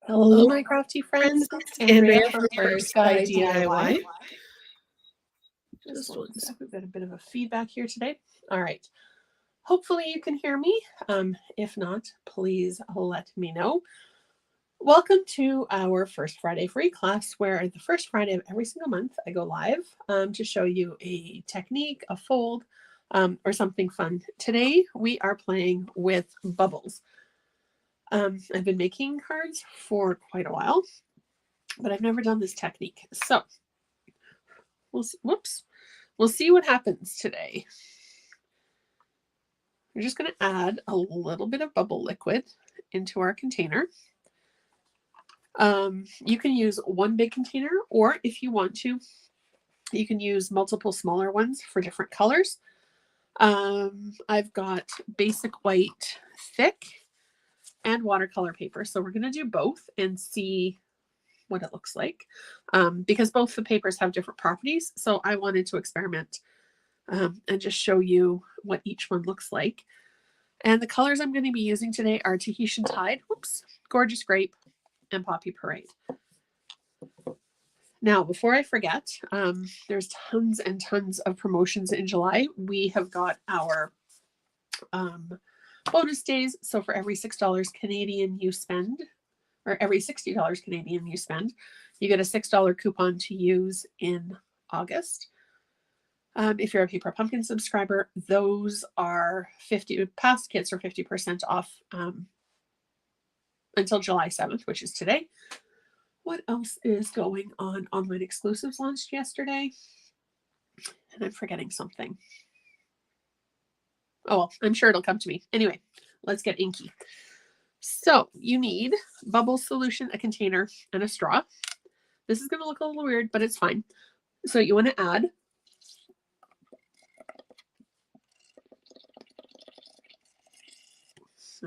Hello, my crafty friends. It's Andrea from Prairie Sky DIY. We've got a bit of a feedback here today. All right. Hopefully you can hear me. If not, please let me know. Welcome to our First Friday free class, where the first Friday of every single month I go live to show you a technique, a fold, or something fun. Today we are playing with bubbles. I've been making cards for quite a while, but I've never done this technique. So we'll see what happens today. We're just going to add a little bit of bubble liquid into our container. You can use one big container, or if you want to, you can use multiple smaller ones for different colors. I've got basic white thick and watercolor paper. So we're going to do both and see what it looks like, because both the papers have different properties. So I wanted to experiment and just show you what each one looks like. And the colors I'm going to be using today are Tahitian Tide, Gorgeous Grape, and Poppy Parade. Now, before I forget, there's tons and tons of promotions in July. We have got our bonus days. So for every $6 Canadian you spend, or every $60 Canadian you spend, you get a $6 coupon to use in August. If you're a Paper Pumpkin subscriber, those are past kits are 50% off until July 7th, which is today. What else is going on? Online exclusives launched yesterday. And I'm forgetting something. Oh, well, I'm sure it'll come to me. Anyway, let's get inky. So you need bubble solution, a container, and a straw. This is going to look a little weird, but it's fine. So you want to add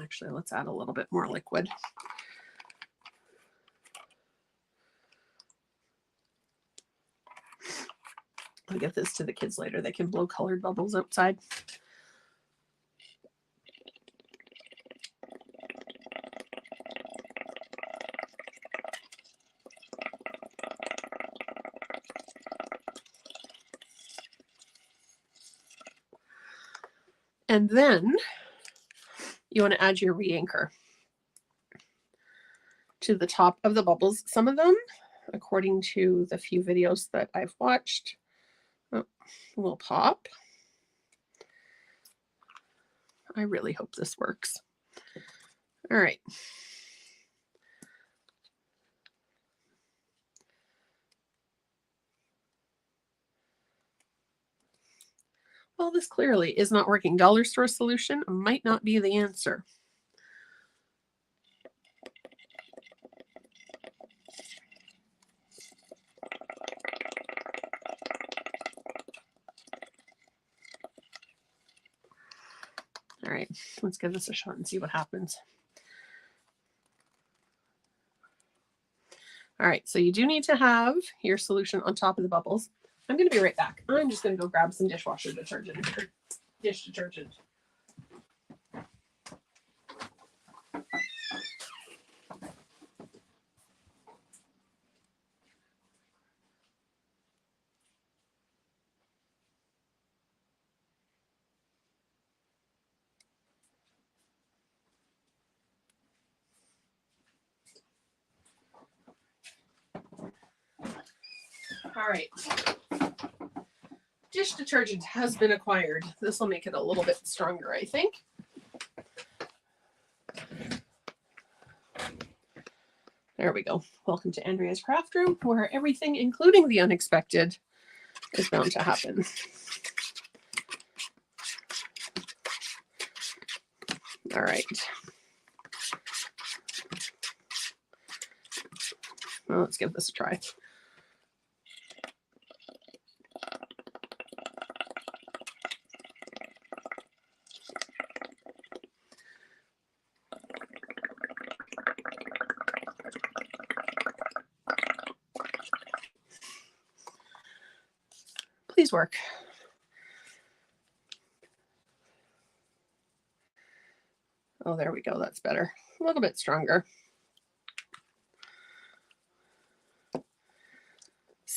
actually, let's add a little bit more liquid. I'll get this to the kids later. They can blow colored bubbles outside. And then you want to add your re-anchor to the top of the bubbles. Some of them, according to the few videos that I've watched, will pop. I really hope this works. All right. Well, this clearly is not working. Dollar store solution might not be the answer. All right, let's give this a shot and see what happens. All right, so you do need to have your solution on top of the bubbles. I'm going to be right back. I'm just going to go grab some dishwasher detergent or dish detergent. All right. Dish detergent has been acquired. This will make it a little bit stronger, I think. There we go. Welcome to Andrea's Craft Room, where everything, including the unexpected, is bound to happen. All right. Well, let's give this a try. Please work. Oh, there we go. That's better. A little bit stronger.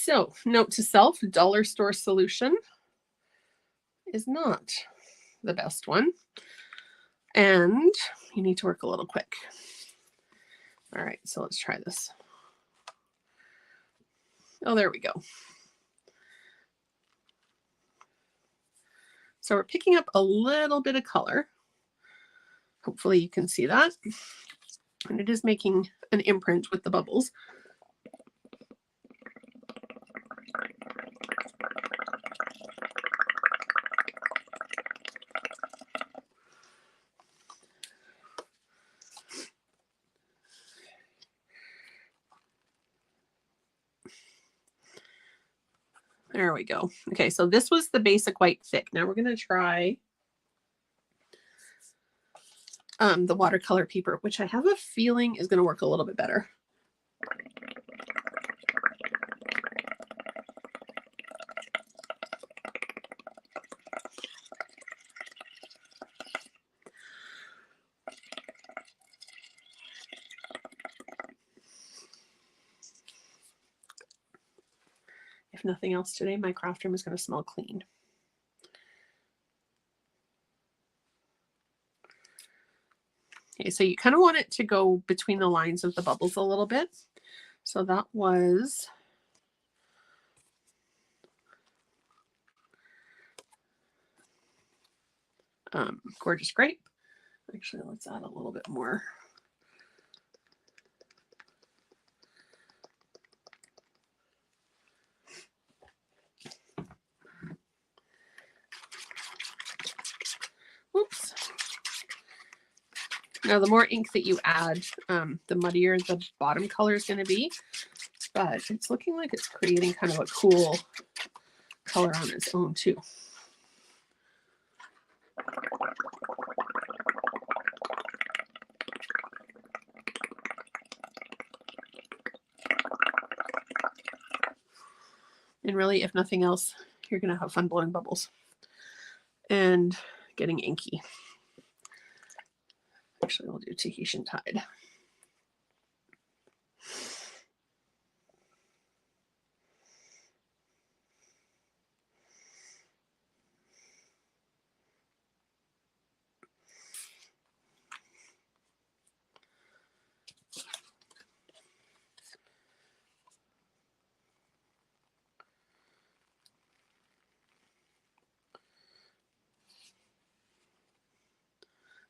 So, note to self, dollar store solution is not the best one. And you need to work a little quick. All right, so let's try this. Oh, there we go. So we're picking up a little bit of color. Hopefully you can see that. And it is making an imprint with the bubbles. There we go. Okay, so this was the basic white thick. Now we're going to try the watercolor paper, which I have a feeling is going to work a little bit better. If nothing else today, my craft room is going to smell clean. Okay, so you kind of want it to go between the lines of the bubbles a little bit. So that was Gorgeous Grape. Actually, let's add a little bit more. Oops. Now, the more ink that you add, the muddier the bottom color is going to be. But it's looking like it's creating kind of a cool color on its own, too. And really, if nothing else, you're going to have fun blowing bubbles and getting inky. Actually, we'll do Tahitian Tide.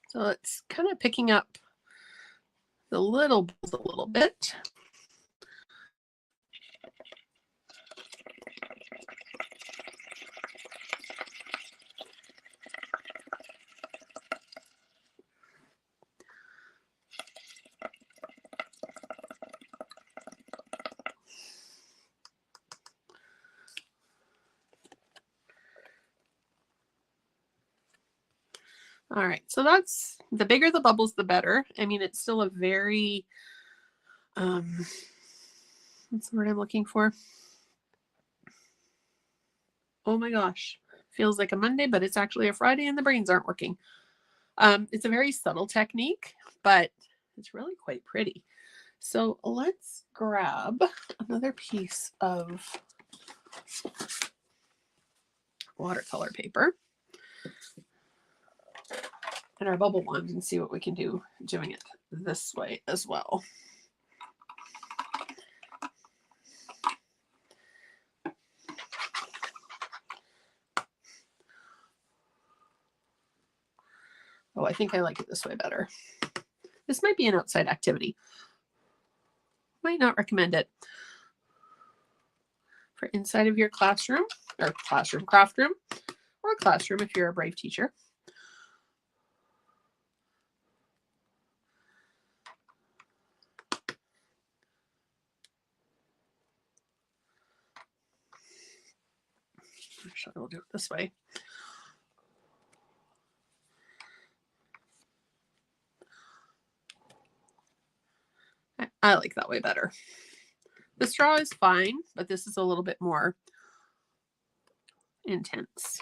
So it's kind of picking up the little bubbles a little bit. All right, so that's the bigger the bubbles, the better. I mean, it's still a very, what's the word I'm looking for? Oh my gosh, feels like a Monday, but it's actually a Friday and the brains aren't working. It's a very subtle technique, but it's really quite pretty. So let's grab another piece of watercolor paper and our bubble wand and see what we can do doing it this way as well. Oh, I think I like it this way better. This might be an outside activity. Might not recommend it for inside of your classroom or classroom, craft room, or classroom if you're a brave teacher. Actually, we'll do it this way. I like that way better. The straw is fine, but this is a little bit more intense.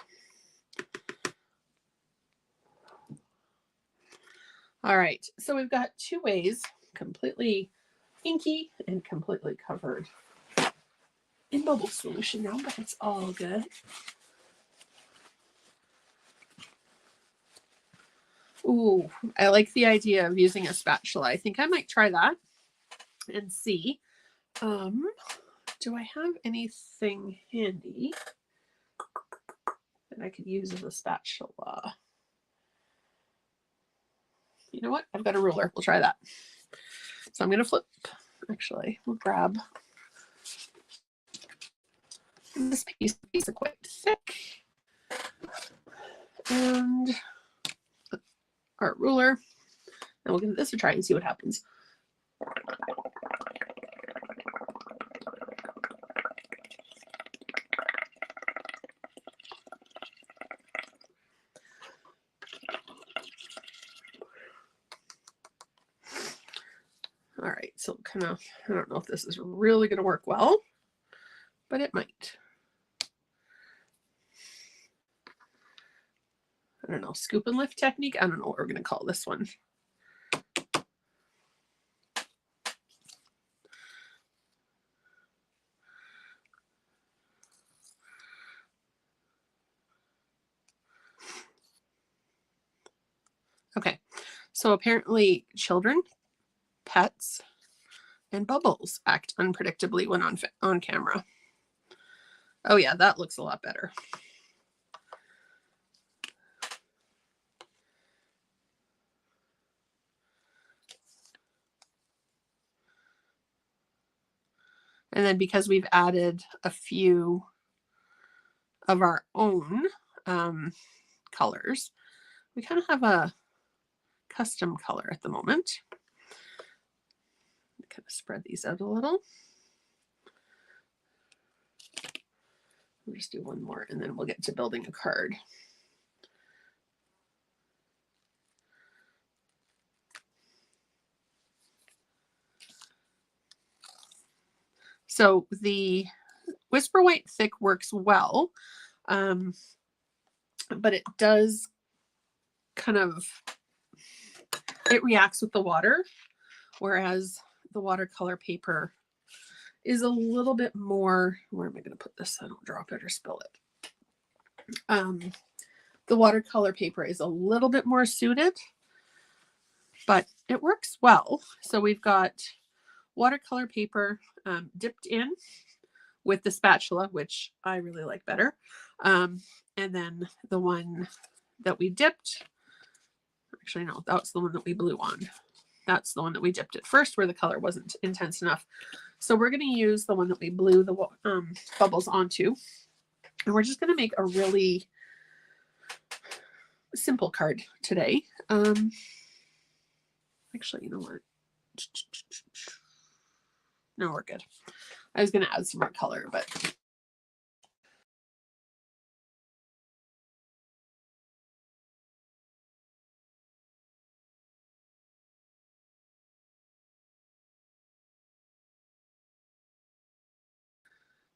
All right, so we've got two ways, completely inky and completely covered in bubble solution now, but it's all good. Ooh, I like the idea of using a spatula. I think I might try that and see. Do I have anything handy that I could use as a spatula? You know what? I've got a ruler. We'll try that. So I'm going to flip. Actually, we'll grab this piece of quite thick. And our ruler. And we'll give this a try and see what happens. All right, so kind of, I don't know if this is really going to work well, but it might. I don't know, scoop and lift technique. I don't know what we're going to call this one. Okay, so apparently children, pets, and bubbles act unpredictably when on camera. Oh yeah, that looks a lot better. And then because we've added a few of our own colors, we kind of have a custom color at the moment. Kind of spread these out a little. We'll just do one more and then we'll get to building a card. So the Whisper White Thick works well, but it does kind of, it reacts with the water, whereas the watercolor paper is a little bit more, where am I going to put this so I don't drop it or spill it? The watercolor paper is a little bit more suited, but it works well. So we've got watercolor paper dipped in with the spatula, which I really like better. And then the one that we dipped, actually no, that's the one that we blew on. That's the one that we dipped at first where the color wasn't intense enough. So we're going to use the one that we blew the bubbles onto. And we're just going to make a really simple card today. Actually, you know what? No, we're good. I was going to add some more color, but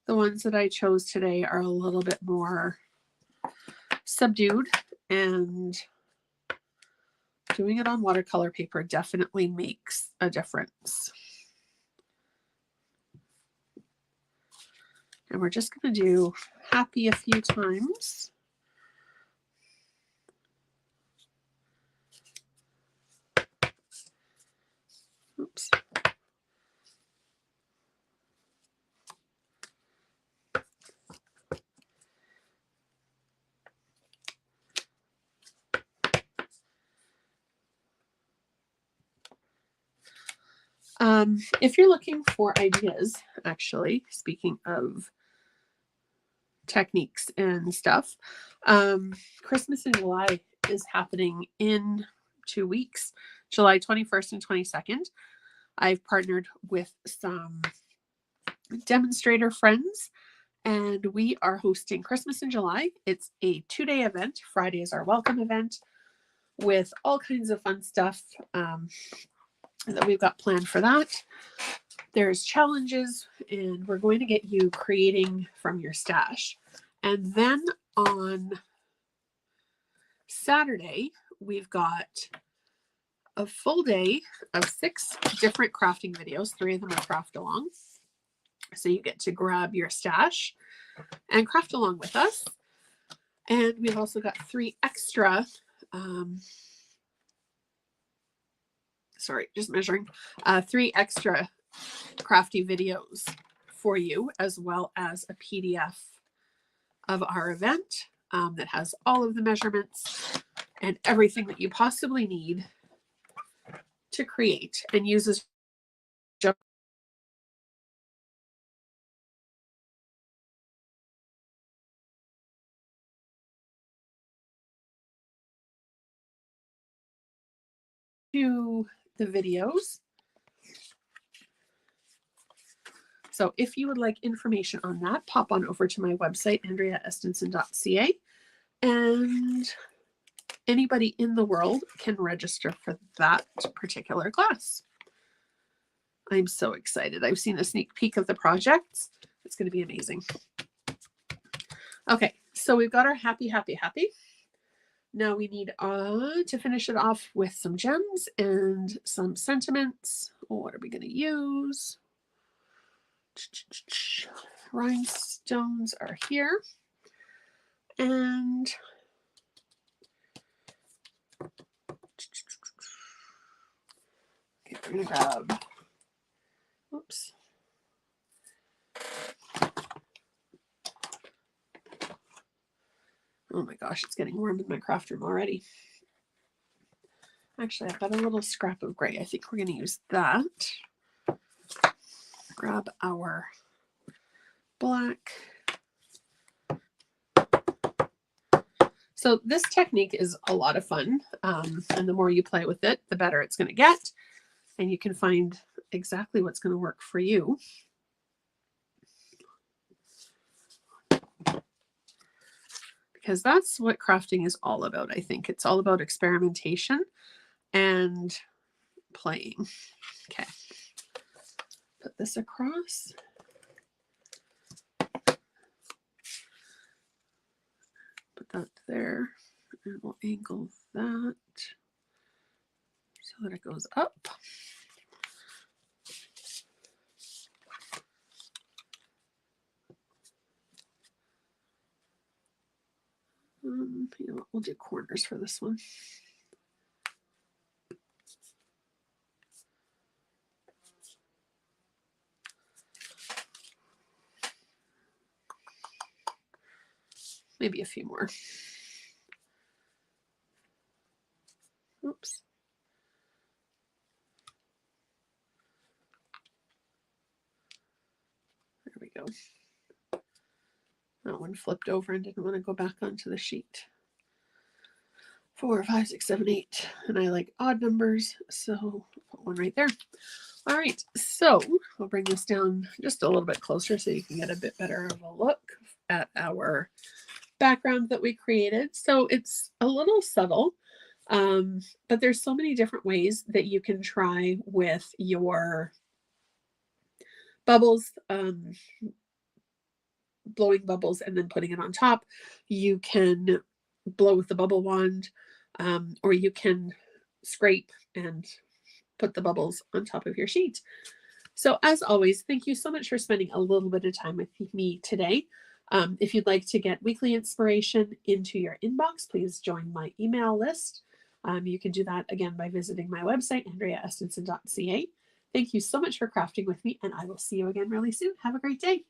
the ones that I chose today are a little bit more subdued, and doing it on watercolor paper definitely makes a difference. And we're just going to do happy a few times. Oops. If you're looking for ideas, actually, speaking of techniques and stuff, Christmas in July is happening in 2 weeks, July 21st and 22nd. I've partnered with some demonstrator friends, and we are hosting Christmas in July. It's a 2-day event. Friday is our welcome event with all kinds of fun stuff that we've got planned for that. There's challenges, and we're going to get you creating from your stash. And then on Saturday, we've got a full day of 6 different crafting videos. 3 of them are craft alongs. So you get to grab your stash and craft along with us. And we've also got 3 extra, sorry, just measuring, 3 extra crafty videos for you, as well as a PDF of our event that has all of the measurements and everything that you possibly need to create, and uses to the videos. So if you would like information on that, pop on over to my website, andreaestenson.ca, and anybody in the world can register for that particular class. I'm so excited. I've seen a sneak peek of the projects. It's going to be amazing. Okay, so we've got our happy, happy, happy. Now we need to finish it off with some gems and some sentiments. What are we going to use? Rhinestones are here. And okay, we're going to grab, oops. Oh my gosh, it's getting warm in my craft room already. Actually, I've got a little scrap of gray. I think we're going to use that. Grab our black. So this technique is a lot of fun. And the more you play with it, the better it's going to get. And you can find exactly what's going to work for you. Because that's what crafting is all about, I think. It's all about experimentation and playing. Okay. Put this across. Put that there. And we'll angle that so that it goes up. You know what, we'll do corners for this one. Maybe a few more. Oops. There we go. That one flipped over and didn't want to go back onto the sheet. 4, 5, 6, 7, 8. And I like odd numbers, so put one right there. All right, so I'll bring this down just a little bit closer so you can get a bit better of a look at our background that we created. So it's a little subtle, but there's so many different ways that you can try with your bubbles, blowing bubbles and then putting it on top. You can blow with the bubble wand, or you can scrape and put the bubbles on top of your sheet. So as always, thank you so much for spending a little bit of time with me today. If you'd like to get weekly inspiration into your inbox, please join my email list. You can do that again by visiting my website, andreaestenson.ca. Thank you so much for crafting with me, and I will see you again really soon. Have a great day.